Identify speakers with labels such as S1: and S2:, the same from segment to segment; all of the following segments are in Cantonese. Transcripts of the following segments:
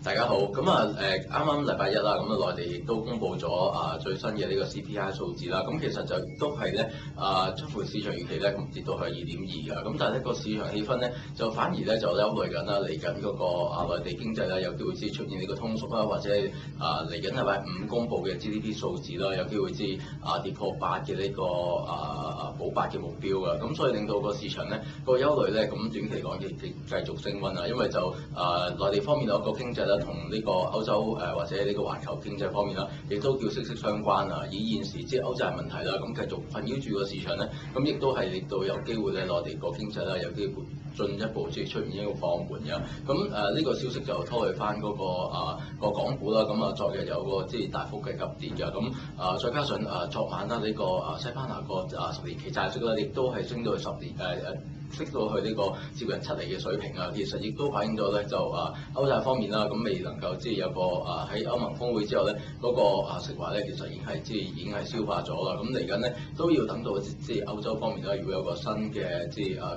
S1: 大家好，咁啱啱禮拜一啦，咁內地亦都公布咗最新嘅呢個 CPI 數字啦。咁其實就都係咧出乎市場預期咧，咁跌到係2.2㗎。咁但係呢個市場氣氛咧就反而咧就憂慮緊啦，嚟緊嗰個內地經濟咧有機會出現呢個通縮啦，或者嚟緊禮拜五公布嘅 GDP 數字啦，有機會跌破8嘅呢個保8嘅目標㗎。咁所以令到個市場咧個憂慮咧咁短期嚟講亦繼續升溫啊，因為就內地方面有一個經濟同呢個歐洲或者呢個環球經濟方面啦，亦都叫息息相關啊。以現時即係歐債問題啦，咁繼續困擾住個市場咧，咁亦都係令到有機會咧內地個經濟咧有機會進一步出現一個放緩嘅。咁呢個消息就拖累翻嗰個港股啦。咁昨日有個大幅嘅急跌嘅。咁再加上昨晚啦呢個西班牙個10年期債息啦，亦都係升到去10年升到去呢個接近7厘嘅水平啊。其實亦都反映咗咧就歐債方面啦，咁未能夠有個喺歐盟峰會之後咧嗰個釋懷咧，其實已經係消化咗啦。咁嚟緊咧都要等到歐洲方面啦，如果有個新嘅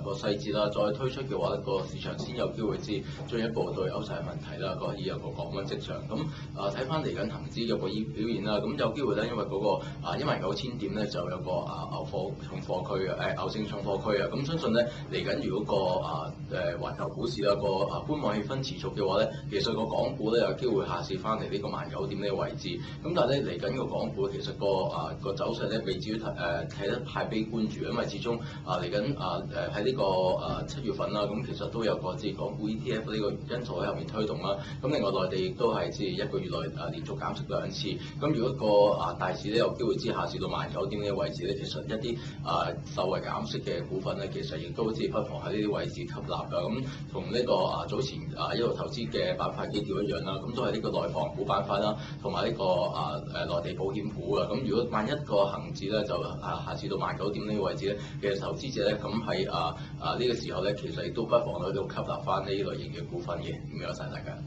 S1: 個細節啦，再推出嘅話咧，個市場先有機會進一步對歐債問題啦可以有個降溫跡象。咁睇翻嚟緊恒指嘅個表現啦，咁有機會咧，因為嗰個19000點咧就有個牛貨重貨區嘅牛證重貨區啊。咁相信咧嚟緊如果個環球股市啦個觀望氣氛持續嘅話咧，其實個港股咧有機會下試翻嚟呢個19000點呢個位置。咁但係咧嚟緊個港股其實個走勢咧未至於睇得太悲觀住，因為始終嚟緊喺呢個7月份啦，咁其實都有個港股 ETF 呢個因素喺後面推動啦。咁另外內地亦都係1個月內連續減息2次。咁如果個大市咧有機會下試到19000點呢個位置咧，其實一啲受惠減息嘅股份咧，其實亦都不妨喺呢啲位置吸納㗎。咁同呢個早前一路投資嘅板塊基調一樣啦，咁都係呢個內房股板塊啦，同埋呢個內地保險股啊。咁如果萬一個恒指咧就下試到19000點呢個位置咧，其實投資者咧咁喺呢個時候咧，其實亦都不妨喺度吸納翻呢類型嘅股份嘅。唔該曬大家。